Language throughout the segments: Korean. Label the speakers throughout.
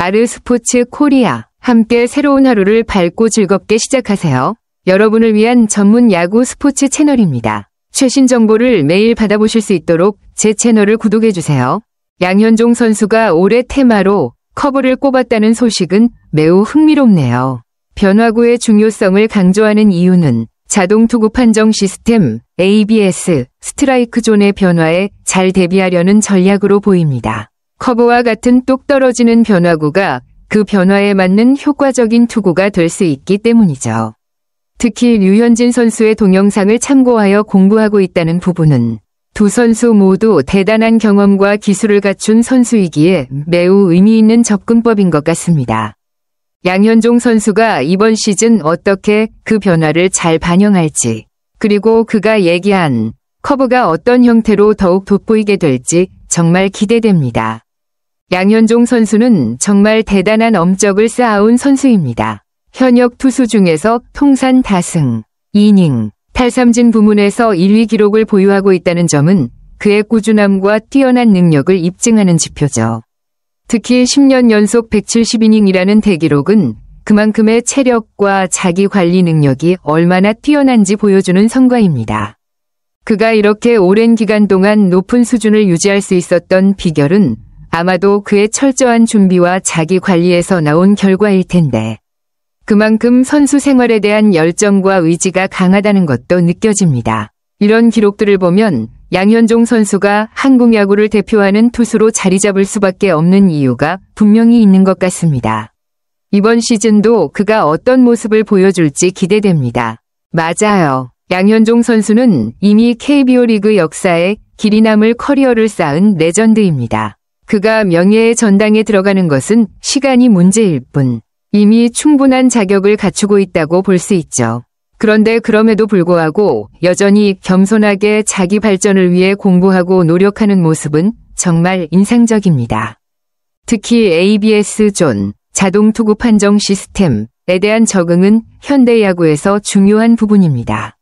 Speaker 1: 아르스포츠 코리아. 함께 새로운 하루를 밝고 즐겁게 시작하세요. 여러분을 위한 전문 야구 스포츠 채널입니다. 최신 정보를 매일 받아보실 수 있도록 제 채널을 구독해주세요. 양현종 선수가 올해 테마로 커브를 꼽았다는 소식은 매우 흥미롭네요. 변화구의 중요성을 강조하는 이유는 자동 투구 판정 시스템 ABS 스트라이크 존의 변화에 잘 대비하려는 전략으로 보입니다. 커브와 같은 똑 떨어지는 변화구가 그 변화에 맞는 효과적인 투구가 될 수 있기 때문이죠. 특히 류현진 선수의 동영상을 참고하여 공부하고 있다는 부분은 두 선수 모두 대단한 경험과 기술을 갖춘 선수이기에 매우 의미 있는 접근법인 것 같습니다. 양현종 선수가 이번 시즌 어떻게 그 변화를 잘 반영할지, 그리고 그가 얘기한 커브가 어떤 형태로 더욱 돋보이게 될지 정말 기대됩니다. 양현종 선수는 정말 대단한 업적을 쌓아온 선수입니다. 현역 투수 중에서 통산 다승, 이닝, 탈삼진 부문에서 1위 기록을 보유하고 있다는 점은 그의 꾸준함과 뛰어난 능력을 입증하는 지표죠. 특히 10년 연속 170이닝이라는 대기록은 그만큼의 체력과 자기 관리 능력이 얼마나 뛰어난지 보여주는 성과입니다. 그가 이렇게 오랜 기간 동안 높은 수준을 유지할 수 있었던 비결은 아마도 그의 철저한 준비와 자기 관리에서 나온 결과일 텐데, 그만큼 선수 생활에 대한 열정과 의지가 강하다는 것도 느껴집니다. 이런 기록들을 보면 양현종 선수가 한국 야구를 대표하는 투수로 자리 잡을 수밖에 없는 이유가 분명히 있는 것 같습니다. 이번 시즌도 그가 어떤 모습을 보여줄지 기대됩니다. 맞아요. 양현종 선수는 이미 KBO 리그 역사에 길이 남을 커리어를 쌓은 레전드입니다. 그가 명예의 전당에 들어가는 것은 시간이 문제일 뿐 이미 충분한 자격을 갖추고 있다고 볼 수 있죠. 그런데 그럼에도 불구하고 여전히 겸손하게 자기 발전을 위해 공부하고 노력하는 모습은 정말 인상적입니다. 특히 ABS 존, 자동 투구 판정 시스템에 대한 적응은 현대 야구에서 중요한 부분입니다.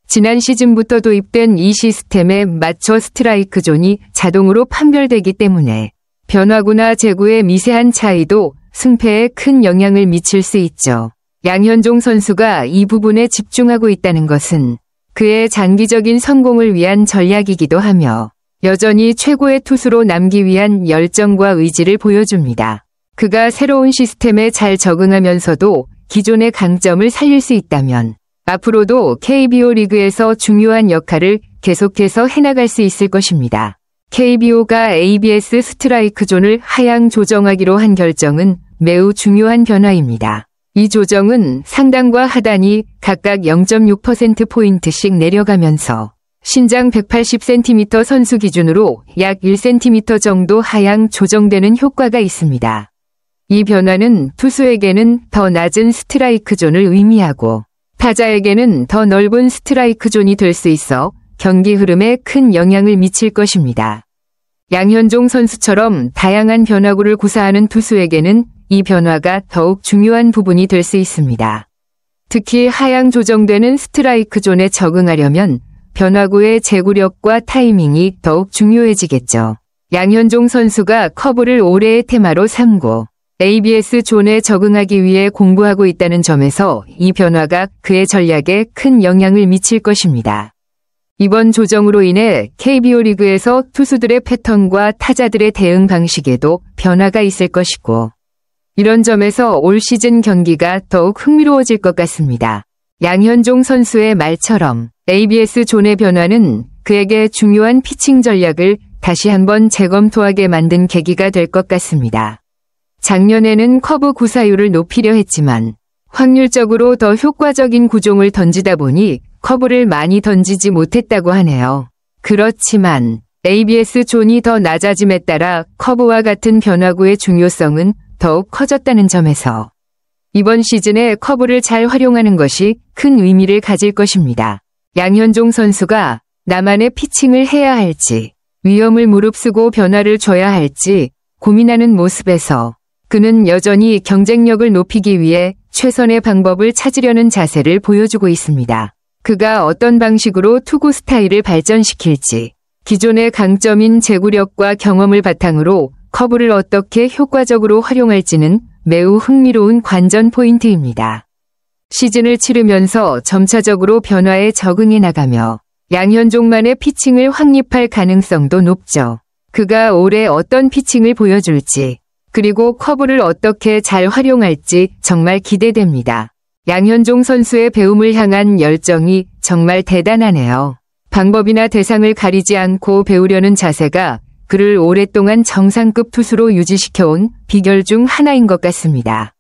Speaker 1: 지난 시즌부터 도입된 이 시스템에 맞춰 스트라이크 존이 자동으로 판별되기 때문에 변화구나 제구의 미세한 차이도 승패에 큰 영향을 미칠 수 있죠. 양현종 선수가 이 부분에 집중하고 있다는 것은 그의 장기적인 성공을 위한 전략이기도 하며 여전히 최고의 투수로 남기 위한 열정과 의지를 보여줍니다. 그가 새로운 시스템에 잘 적응하면서도 기존의 강점을 살릴 수 있다면 앞으로도 KBO 리그에서 중요한 역할을 계속해서 해나갈 수 있을 것입니다. KBO가 ABS 스트라이크 존을 하향 조정하기로 한 결정은 매우 중요한 변화입니다. 이 조정은 상단과 하단이 각각 0.6%포인트씩 내려가면서 신장 180cm 선수 기준으로 약 1cm 정도 하향 조정되는 효과가 있습니다. 이 변화는 투수에게는 더 낮은 스트라이크 존을 의미하고 타자에게는 더 넓은 스트라이크 존이 될 수 있어 경기 흐름에 큰 영향을 미칠 것입니다. 양현종 선수처럼 다양한 변화구를 구사하는 투수에게는 이 변화가 더욱 중요한 부분이 될 수 있습니다. 특히 하향 조정되는 스트라이크 존에 적응하려면 변화구의 제구력과 타이밍이 더욱 중요해지겠죠. 양현종 선수가 커브를 올해의 테마로 삼고 ABS 존에 적응하기 위해 공부하고 있다는 점에서 이 변화가 그의 전략에 큰 영향을 미칠 것입니다. 이번 조정으로 인해 KBO 리그에서 투수들의 패턴과 타자들의 대응 방식에도 변화가 있을 것이고, 이런 점에서 올 시즌 경기가 더욱 흥미로워질 것 같습니다. 양현종 선수의 말처럼 ABS 존의 변화는 그에게 중요한 피칭 전략을 다시 한번 재검토하게 만든 계기가 될 것 같습니다. 작년에는 커브 구사율을 높이려 했지만 확률적으로 더 효과적인 구종을 던지다 보니 커브를 많이 던지지 못했다고 하네요. 그렇지만 ABS 존이 더 낮아짐에 따라 커브와 같은 변화구의 중요성은 더욱 커졌다는 점에서 이번 시즌에 커브를 잘 활용하는 것이 큰 의미를 가질 것입니다. 양현종 선수가 나만의 피칭을 해야 할지, 위험을 무릅쓰고 변화를 줘야 할지 고민하는 모습에서 그는 여전히 경쟁력을 높이기 위해 최선의 방법을 찾으려는 자세를 보여주고 있습니다. 그가 어떤 방식으로 투구 스타일을 발전시킬지, 기존의 강점인 제구력과 경험을 바탕으로 커브를 어떻게 효과적으로 활용할지는 매우 흥미로운 관전 포인트입니다. 시즌을 치르면서 점차적으로 변화에 적응해 나가며 양현종만의 피칭을 확립할 가능성도 높죠. 그가 올해 어떤 피칭을 보여줄지, 그리고 커브를 어떻게 잘 활용할지 정말 기대됩니다. 양현종 선수의 배움을 향한 열정이 정말 대단하네요. 방법이나 대상을 가리지 않고 배우려는 자세가 그를 오랫동안 정상급 투수로 유지시켜온 비결 중 하나인 것 같습니다.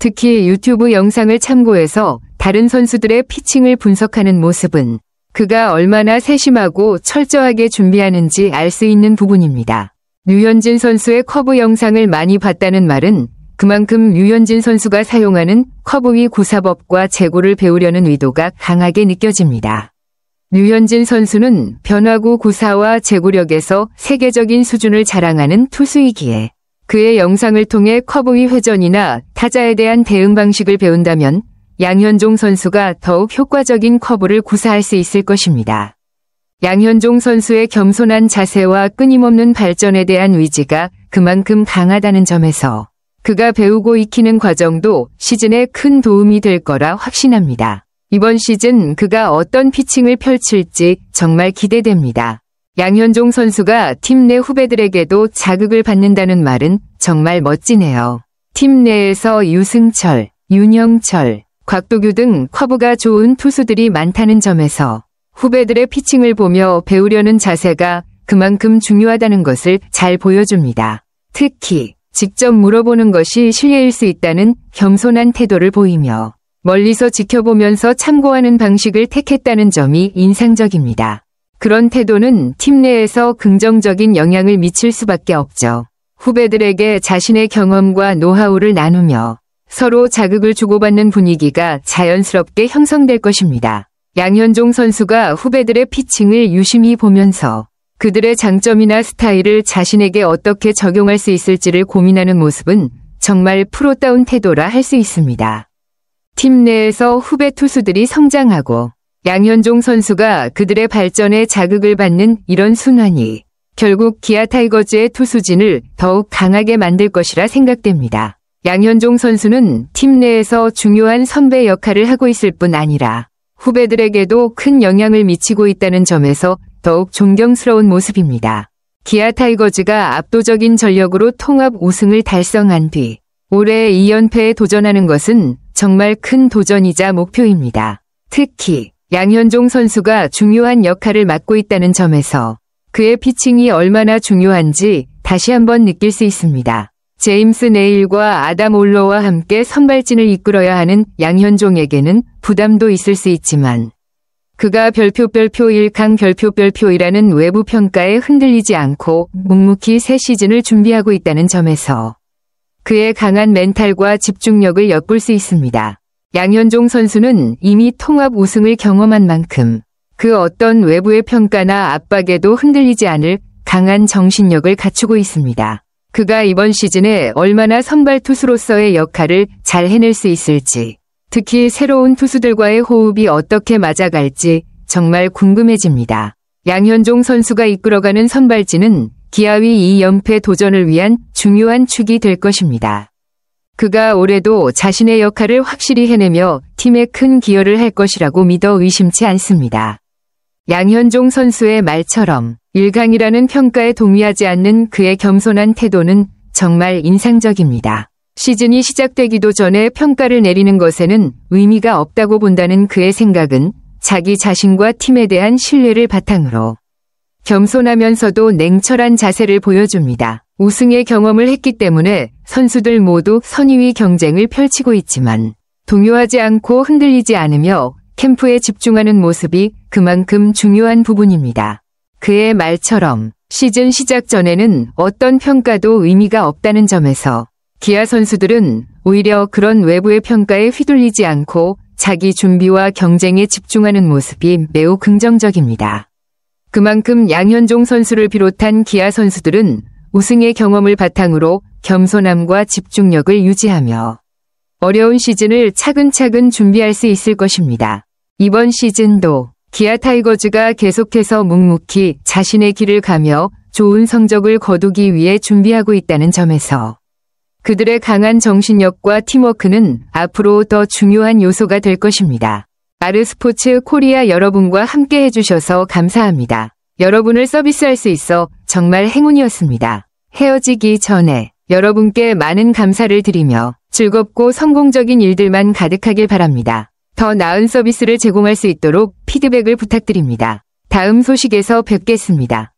Speaker 1: 특히 유튜브 영상을 참고해서 다른 선수들의 피칭을 분석하는 모습은 그가 얼마나 세심하고 철저하게 준비하는지 알 수 있는 부분입니다. 류현진 선수의 커브 영상을 많이 봤다는 말은 그만큼 류현진 선수가 사용하는 커브 위 구사법과 제구를 배우려는 의도가 강하게 느껴집니다. 류현진 선수는 변화구 구사와 제구력에서 세계적인 수준을 자랑하는 투수이기에 그의 영상을 통해 커브 위 회전이나 타자에 대한 대응 방식을 배운다면 양현종 선수가 더욱 효과적인 커브를 구사할 수 있을 것입니다. 양현종 선수의 겸손한 자세와 끊임없는 발전에 대한 의지가 그만큼 강하다는 점에서 그가 배우고 익히는 과정도 시즌에 큰 도움이 될 거라 확신합니다. 이번 시즌 그가 어떤 피칭을 펼칠지 정말 기대됩니다. 양현종 선수가 팀 내 후배들에게도 자극을 받는다는 말은 정말 멋지네요. 팀 내에서 유승철, 윤영철, 곽도규 등 커브가 좋은 투수들이 많다는 점에서 후배들의 피칭을 보며 배우려는 자세가 그만큼 중요하다는 것을 잘 보여줍니다. 특히 직접 물어보는 것이 실례일 수 있다는 겸손한 태도를 보이며 멀리서 지켜보면서 참고하는 방식을 택했다는 점이 인상적입니다. 그런 태도는 팀 내에서 긍정적인 영향을 미칠 수밖에 없죠. 후배들에게 자신의 경험과 노하우를 나누며 서로 자극을 주고받는 분위기가 자연스럽게 형성될 것입니다. 양현종 선수가 후배들의 피칭을 유심히 보면서 그들의 장점이나 스타일을 자신에게 어떻게 적용할 수 있을지를 고민하는 모습은 정말 프로다운 태도라 할 수 있습니다. 팀 내에서 후배 투수들이 성장하고 양현종 선수가 그들의 발전에 자극을 받는 이런 순환이 결국 기아 타이거즈의 투수진을 더욱 강하게 만들 것이라 생각됩니다. 양현종 선수는 팀 내에서 중요한 선배 역할을 하고 있을 뿐 아니라 후배들에게도 큰 영향을 미치고 있다는 점에서 더욱 존경스러운 모습입니다. 기아 타이거즈가 압도적인 전력으로 통합 우승을 달성한 뒤 올해 2연패에 도전하는 것은 정말 큰 도전이자 목표입니다. 특히 양현종 선수가 중요한 역할을 맡고 있다는 점에서 그의 피칭이 얼마나 중요한지 다시 한번 느낄 수 있습니다. 제임스 네일과 아담 올러와 함께 선발진을 이끌어야 하는 양현종에게는 부담도 있을 수 있지만 그가 별표 1강 별표이라는 외부 평가에 흔들리지 않고 묵묵히 새 시즌을 준비하고 있다는 점에서 그의 강한 멘탈과 집중력을 엿볼 수 있습니다. 양현종 선수는 이미 통합 우승을 경험한 만큼 그 어떤 외부의 평가나 압박에도 흔들리지 않을 강한 정신력을 갖추고 있습니다. 그가 이번 시즌에 얼마나 선발 투수로서의 역할을 잘 해낼 수 있을지, 특히 새로운 투수들과의 호흡이 어떻게 맞아갈지 정말 궁금해집니다. 양현종 선수가 이끌어가는 선발진은 기아위 2연패 도전을 위한 중요한 축이 될 것입니다. 그가 올해도 자신의 역할을 확실히 해내며 팀에 큰 기여를 할 것이라고 믿어 의심치 않습니다. 양현종 선수의 말처럼 1강이라는 평가에 동의하지 않는 그의 겸손한 태도는 정말 인상적입니다. 시즌이 시작되기도 전에 평가를 내리는 것에는 의미가 없다고 본다는 그의 생각은 자기 자신과 팀에 대한 신뢰를 바탕으로 겸손하면서도 냉철한 자세를 보여줍니다. 우승의 경험을 했기 때문에 선수들 모두 선의위 경쟁을 펼치고 있지만 동요하지 않고 흔들리지 않으며 캠프에 집중하는 모습이 그만큼 중요한 부분입니다. 그의 말처럼 시즌 시작 전에는 어떤 평가도 의미가 없다는 점에서 기아 선수들은 오히려 그런 외부의 평가에 휘둘리지 않고 자기 준비와 경쟁에 집중하는 모습이 매우 긍정적입니다. 그만큼 양현종 선수를 비롯한 기아 선수들은 우승의 경험을 바탕으로 겸손함과 집중력을 유지하며 어려운 시즌을 차근차근 준비할 수 있을 것입니다. 이번 시즌도 기아 타이거즈가 계속해서 묵묵히 자신의 길을 가며 좋은 성적을 거두기 위해 준비하고 있다는 점에서 그들의 강한 정신력과 팀워크는 앞으로 더 중요한 요소가 될 것입니다. 아르스포츠 코리아 여러분과 함께 해주셔서 감사합니다. 여러분을 서비스할 수 있어 정말 행운이었습니다. 헤어지기 전에 여러분께 많은 감사를 드리며 즐겁고 성공적인 일들만 가득하길 바랍니다. 더 나은 서비스를 제공할 수 있도록 피드백을 부탁드립니다. 다음 소식에서 뵙겠습니다.